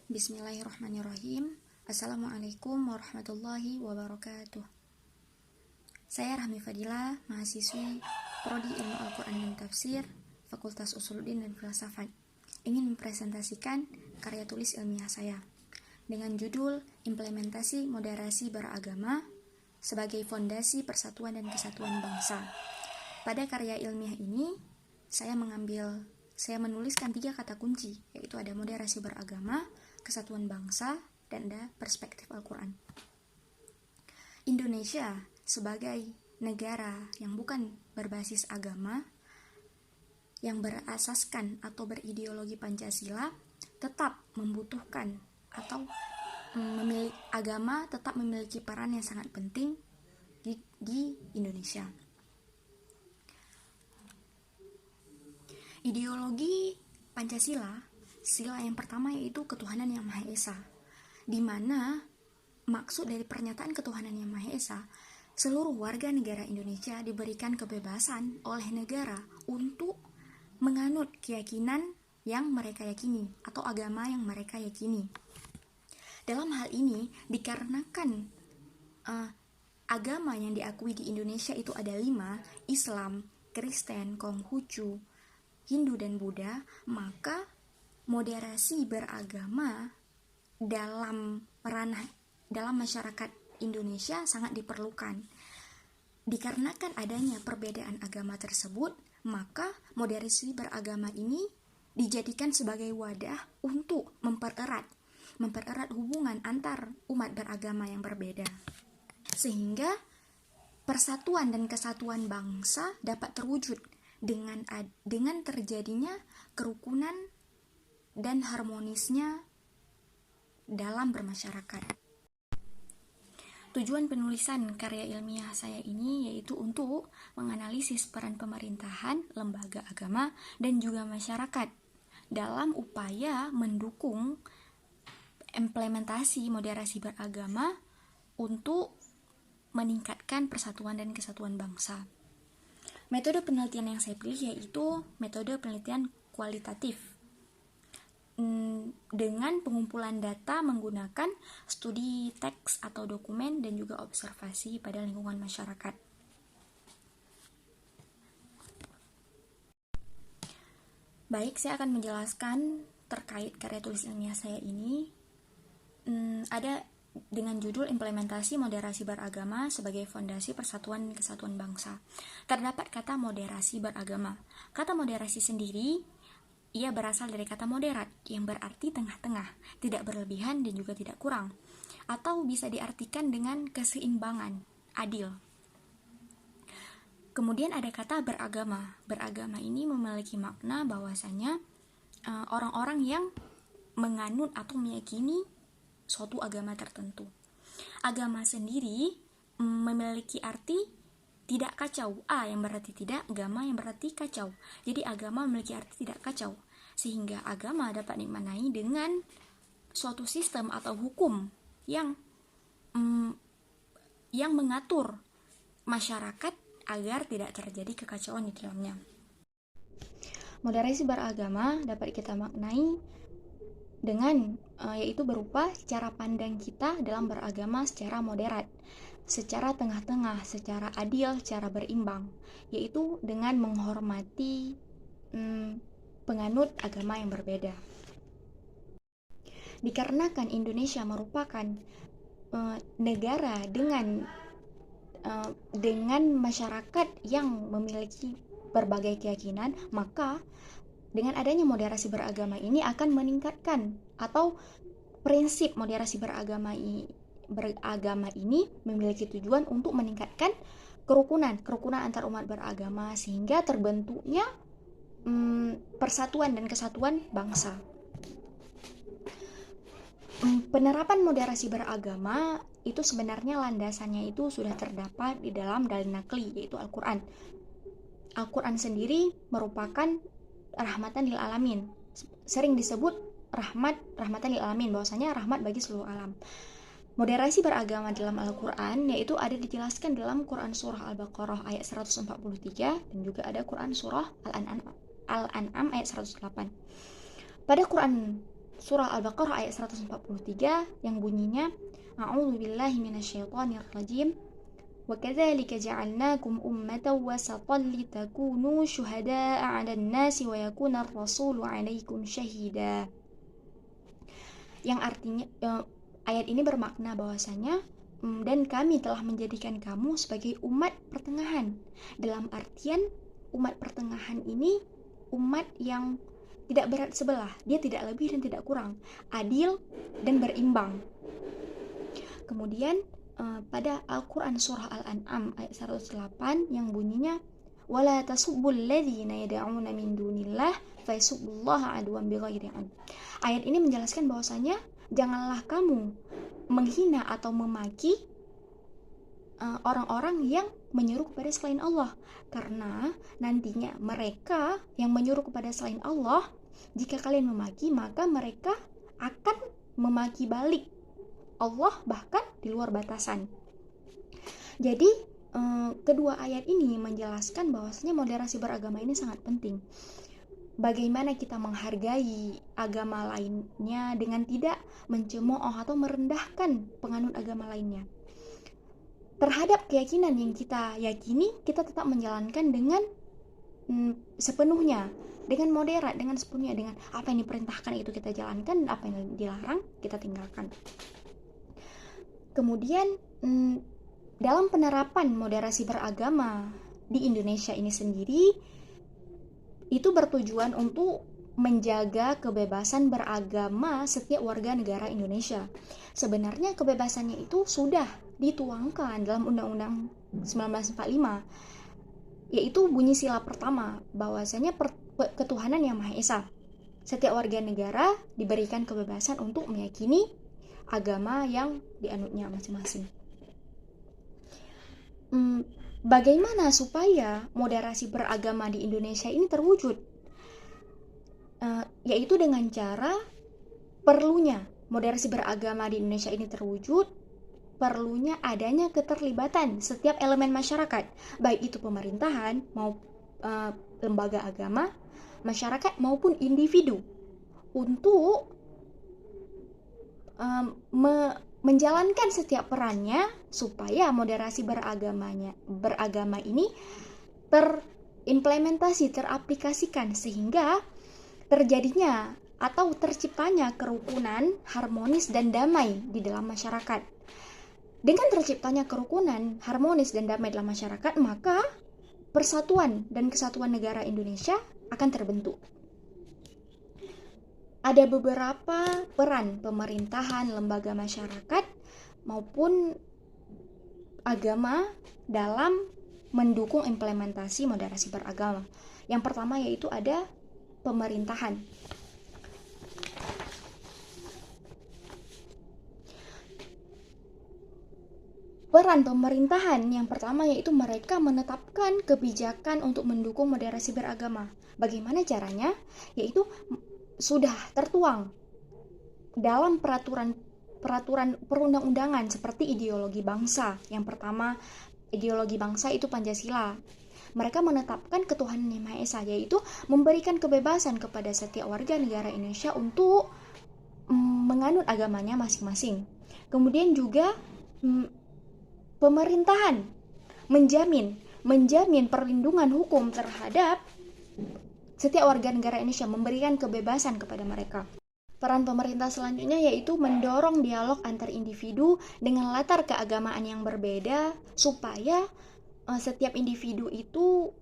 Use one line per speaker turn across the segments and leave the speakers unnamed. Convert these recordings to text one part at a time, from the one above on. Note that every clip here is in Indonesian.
Bismillahirrahmanirrahim. Assalamualaikum warahmatullahi wabarakatuh. Saya Rahmi Fadila, mahasiswi Prodi Ilmu Al-Quran dan Tafsir, Fakultas Usuluddin dan Filsafat, ingin mempresentasikan karya tulis ilmiah saya dengan judul Implementasi Moderasi Beragama sebagai Fondasi Persatuan dan Kesatuan Bangsa. Pada karya ilmiah ini, saya menuliskan 3 kata kunci, yaitu ada moderasi beragama, kesatuan bangsa, dan ada perspektif Al-Quran. Indonesia sebagai negara yang bukan berbasis agama, yang berasaskan atau berideologi Pancasila, tetap membutuhkan atau agama tetap memiliki peran yang sangat penting di Indonesia. Ideologi Pancasila, sila yang pertama yaitu ketuhanan yang Maha Esa, di mana maksud dari pernyataan ketuhanan yang Maha Esa, seluruh warga negara Indonesia diberikan kebebasan oleh negara untuk menganut keyakinan yang mereka yakini atau agama yang mereka yakini. Dalam hal ini, dikarenakan agama yang diakui di Indonesia itu ada 5, Islam, Kristen, Konghucu, Hindu, dan Buddha, maka moderasi beragama dalam masyarakat Indonesia sangat diperlukan. Dikarenakan adanya perbedaan agama tersebut, maka moderasi beragama ini dijadikan sebagai wadah untuk mempererat hubungan antar umat beragama yang berbeda, sehingga persatuan dan kesatuan bangsa dapat terwujud dengan terjadinya kerukunan dan harmonisnya dalam bermasyarakat. Tujuan penulisan karya ilmiah saya ini yaitu untuk menganalisis peran pemerintahan, lembaga agama, dan juga masyarakat dalam upaya mendukung implementasi moderasi beragama untuk meningkatkan persatuan dan kesatuan bangsa. Metode penelitian yang saya pilih yaitu metode penelitian kualitatif dengan pengumpulan data menggunakan studi teks atau dokumen dan juga observasi pada lingkungan masyarakat. Baik, saya akan menjelaskan terkait karya tulis ilmiah saya ini. Ada dengan judul Implementasi Moderasi Beragama sebagai Fondasi Persatuan dan Kesatuan Bangsa. Terdapat kata moderasi beragama. Kata moderasi sendiri ia berasal dari kata moderat yang berarti tengah-tengah, tidak berlebihan dan juga tidak kurang, atau bisa diartikan dengan keseimbangan, adil. Kemudian ada kata beragama. Beragama ini memiliki makna bahwasanya orang-orang yang menganut atau meyakini suatu agama tertentu. Agama sendiri memiliki arti tidak kacau, yang berarti tidak, agama yang berarti kacau. Jadi agama memiliki arti tidak kacau, sehingga agama dapat dimaknai dengan suatu sistem atau hukum yang mengatur masyarakat agar tidak terjadi kekacauan di dalamnya. Moderasi beragama dapat kita maknai dengan yaitu berupa cara pandang kita dalam beragama secara moderat, secara tengah-tengah, secara adil, secara berimbang, yaitu dengan menghormati penganut agama yang berbeda. Dikarenakan Indonesia merupakan negara dengan masyarakat yang memiliki berbagai keyakinan, maka dengan adanya moderasi beragama ini akan meningkatkan, atau prinsip moderasi beragama ini memiliki tujuan untuk meningkatkan kerukunan antar umat beragama, sehingga terbentuknya persatuan dan kesatuan bangsa. Penerapan moderasi beragama itu sebenarnya landasannya itu sudah terdapat di dalam dalil nakli, yaitu Al-Quran. Al-Quran sendiri merupakan rahmatan lil alamin. Sering disebut rahmatan lil alamin, bahwasanya rahmat bagi seluruh alam. Moderasi beragama dalam Al-Quran yaitu ada dijelaskan dalam Quran Surah Al-Baqarah ayat 143 dan juga ada Quran Surah Al-An'am ayat 108. Pada Quran surah Al-Baqarah ayat 143 yang bunyinya A'udzubillahi minasyaitonirrajim wa kadzalika ja'alnakum ummatan wasatan litakunu syuhada'a 'alan nasi wa yakuna ar-rasulu 'alaikum syahida. Yang artinya ayat ini bermakna bahwasanya dan kami telah menjadikan kamu sebagai umat pertengahan. Dalam artian umat pertengahan ini umat yang tidak berat sebelah, dia tidak lebih dan tidak kurang, adil dan berimbang. Kemudian pada Al-Quran surah Al-An'am ayat 108 yang bunyinya wala tasubbul ladzina yad'una min dunillah fayasubbullaha adwan bighairi ilm. Ayat ini menjelaskan bahwasanya janganlah kamu menghina atau memaki orang-orang yang menyeru kepada selain Allah, karena nantinya mereka yang menyuruh kepada selain Allah, jika kalian memaki maka mereka akan memaki balik Allah bahkan di luar batasan. Jadi kedua ayat ini menjelaskan bahwasanya moderasi beragama ini sangat penting. Bagaimana kita menghargai agama lainnya dengan tidak mencemooh atau merendahkan penganut agama lainnya. Terhadap keyakinan yang kita yakini, kita tetap menjalankan dengan sepenuhnya, dengan moderat, dengan sepenuhnya, dengan apa yang diperintahkan itu kita jalankan, apa yang dilarang kita tinggalkan. Kemudian dalam penerapan moderasi beragama di Indonesia ini sendiri, itu bertujuan untuk menjaga kebebasan beragama setiap warga negara Indonesia. Sebenarnya kebebasannya itu sudah dituangkan dalam Undang-Undang 1945, yaitu bunyi sila pertama bahwasanya ketuhanan yang Maha Esa. Setiap warga negara diberikan kebebasan untuk meyakini agama yang dianutnya masing-masing. Bagaimana supaya moderasi beragama di Indonesia ini terwujud? Yaitu dengan cara perlunya moderasi beragama di Indonesia ini terwujud, perlunya adanya keterlibatan setiap elemen masyarakat, baik itu pemerintahan maupun lembaga agama, masyarakat maupun individu, untuk menjalankan setiap perannya supaya moderasi beragama ini terimplementasi, teraplikasikan, sehingga terjadinya atau terciptanya kerukunan, harmonis dan damai di dalam masyarakat. Dengan terciptanya kerukunan, harmonis dan damai dalam masyarakat, maka persatuan dan kesatuan negara Indonesia akan terbentuk. Ada beberapa peran pemerintahan, lembaga masyarakat maupun agama dalam mendukung implementasi moderasi beragama. Yang pertama yaitu ada pemerintahan. Peran pemerintahan yang pertama yaitu mereka menetapkan kebijakan untuk mendukung moderasi beragama. Bagaimana caranya? Yaitu sudah tertuang dalam peraturan perundang-undangan seperti ideologi bangsa. Yang pertama, ideologi bangsa itu Pancasila. Mereka menetapkan ketuhanan yang Maha Esa, yaitu memberikan kebebasan kepada setiap warga negara Indonesia untuk menganut agamanya masing-masing. Kemudian juga pemerintahan menjamin perlindungan hukum terhadap setiap warga negara Indonesia, memberikan kebebasan kepada mereka. Peran pemerintah selanjutnya yaitu mendorong dialog antar individu dengan latar keagamaan yang berbeda, supaya setiap individu itu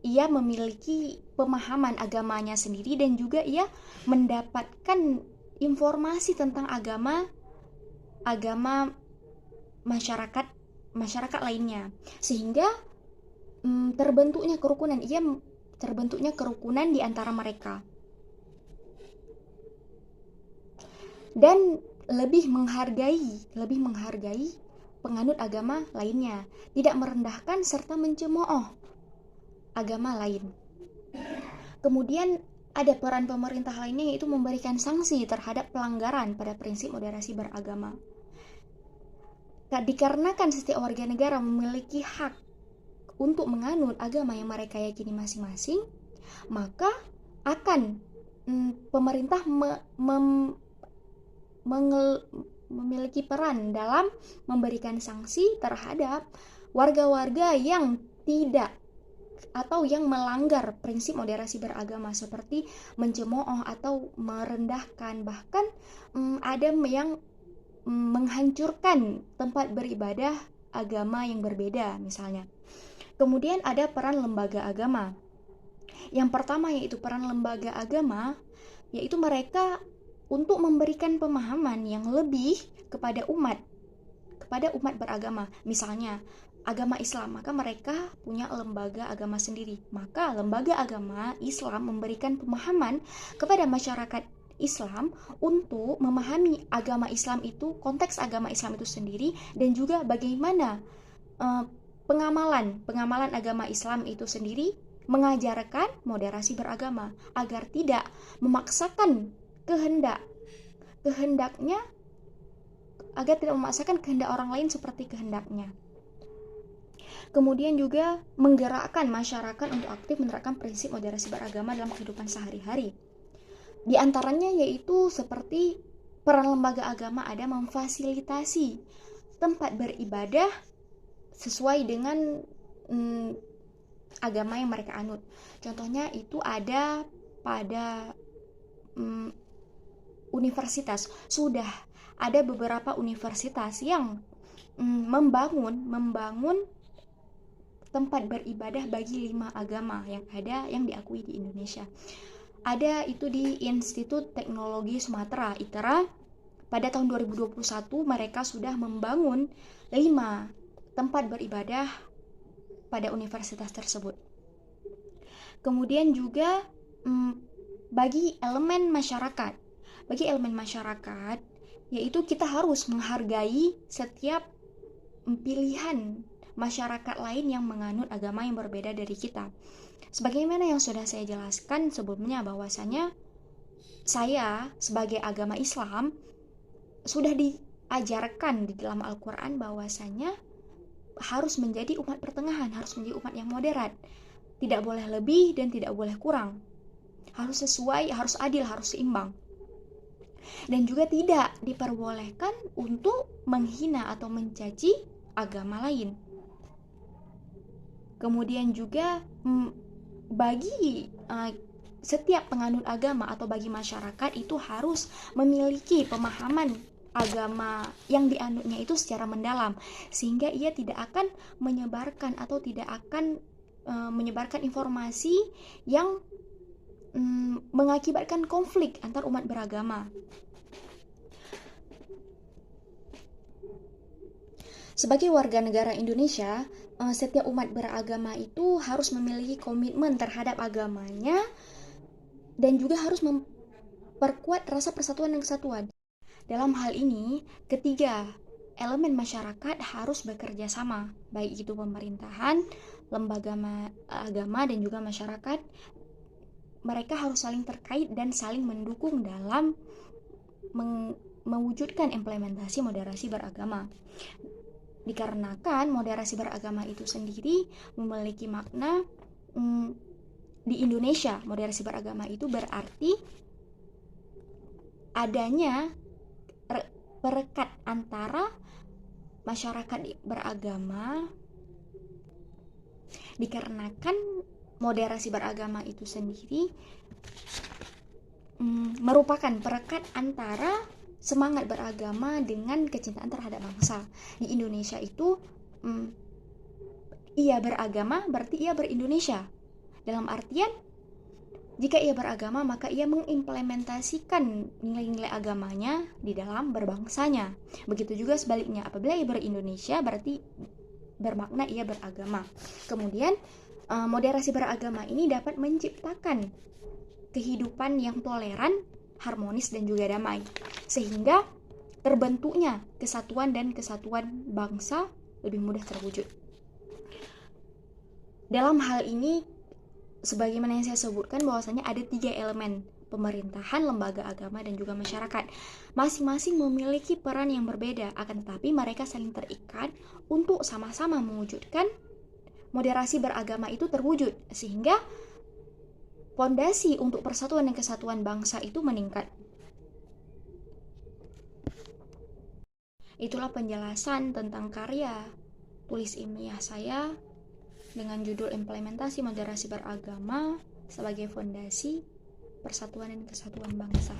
ia memiliki pemahaman agamanya sendiri dan juga ia mendapatkan informasi tentang agama masyarakat lainnya, sehingga terbentuknya kerukunan di antara mereka, dan lebih menghargai penganut agama lainnya, tidak merendahkan serta mencemooh agama lain. Kemudian ada peran pemerintah lainnya yaitu memberikan sanksi terhadap pelanggaran pada prinsip moderasi beragama. Dikarenakan setiap warga negara memiliki hak untuk menganut agama yang mereka yakini masing-masing, maka akan pemerintah memiliki peran dalam memberikan sanksi terhadap warga-warga yang tidak atau yang melanggar prinsip moderasi beragama, seperti mencemooh atau merendahkan, bahkan ada yang menghancurkan tempat beribadah agama yang berbeda misalnya. Kemudian ada peran lembaga agama. Yang pertama yaitu peran lembaga agama, yaitu mereka untuk memberikan pemahaman yang lebih kepada umat beragama. Misalnya agama Islam, maka mereka punya lembaga agama sendiri. Maka lembaga agama Islam memberikan pemahaman kepada masyarakat Islam untuk memahami agama Islam itu, konteks agama Islam itu sendiri, dan juga bagaimana pengamalan agama Islam itu sendiri, mengajarkan moderasi beragama agar tidak memaksakan kehendaknya, agar tidak memaksakan kehendak orang lain seperti kehendaknya. Kemudian juga menggerakkan masyarakat untuk aktif menerapkan prinsip moderasi beragama dalam kehidupan sehari-hari. Di antaranya yaitu seperti peran lembaga agama ada memfasilitasi tempat beribadah sesuai dengan agama yang mereka anut. Contohnya itu ada pada universitas. Sudah ada beberapa universitas yang membangun tempat beribadah bagi 5 agama yang diakui di Indonesia. Ada itu di Institut Teknologi Sumatera, ITERA. Pada tahun 2021 mereka sudah membangun 5 tempat beribadah pada universitas tersebut. Kemudian juga bagi elemen masyarakat, yaitu kita harus menghargai setiap pilihan masyarakat lain yang menganut agama yang berbeda dari kita. Sebagaimana yang sudah saya jelaskan sebelumnya, bahwasanya saya sebagai agama Islam sudah diajarkan di dalam Al-Quran bahwasanya harus menjadi umat pertengahan, harus menjadi umat yang moderat. Tidak boleh lebih dan tidak boleh kurang. Harus sesuai, harus adil, harus seimbang. Dan juga tidak diperbolehkan untuk menghina atau mencaci agama lain. Kemudian juga bagi setiap penganut agama atau bagi masyarakat itu harus memiliki pemahaman agama yang dianutnya itu secara mendalam, sehingga ia tidak akan menyebarkan atau tidak akan menyebarkan informasi yang mengakibatkan konflik antar umat beragama. Sebagai warga negara Indonesia, setiap umat beragama itu harus memiliki komitmen terhadap agamanya dan juga harus memperkuat rasa persatuan dan kesatuan. Dalam hal ini, ketiga elemen masyarakat harus bekerja sama, baik itu pemerintahan, lembaga agama, dan juga masyarakat. Mereka harus saling terkait dan saling mendukung dalam mewujudkan implementasi moderasi beragama. Dikarenakan moderasi beragama itu sendiri memiliki makna di Indonesia. Moderasi beragama itu berarti adanya perekat antara masyarakat beragama. Dikarenakan moderasi beragama itu sendiri merupakan perekat antara semangat beragama dengan kecintaan terhadap bangsa. Di Indonesia itu ia beragama berarti ia berindonesia. Dalam artian, jika ia beragama maka ia mengimplementasikan nilai-nilai agamanya di dalam berbangsanya. Begitu juga sebaliknya, apabila ia berindonesia berarti bermakna ia beragama. Kemudian moderasi beragama ini dapat menciptakan kehidupan yang toleran, harmonis, dan juga damai, sehingga terbentuknya kesatuan dan kesatuan bangsa lebih mudah terwujud. Dalam hal ini, sebagaimana yang saya sebutkan, bahwasanya ada 3 elemen: pemerintahan, lembaga agama, dan juga masyarakat. Masing-masing memiliki peran yang berbeda, akan tetapi mereka saling terikat untuk sama-sama mewujudkan moderasi beragama itu terwujud, sehingga fondasi untuk persatuan dan kesatuan bangsa itu meningkat. Itulah penjelasan tentang karya tulis ilmiah saya dengan judul Implementasi Moderasi Beragama sebagai Fondasi Persatuan dan Kesatuan Bangsa.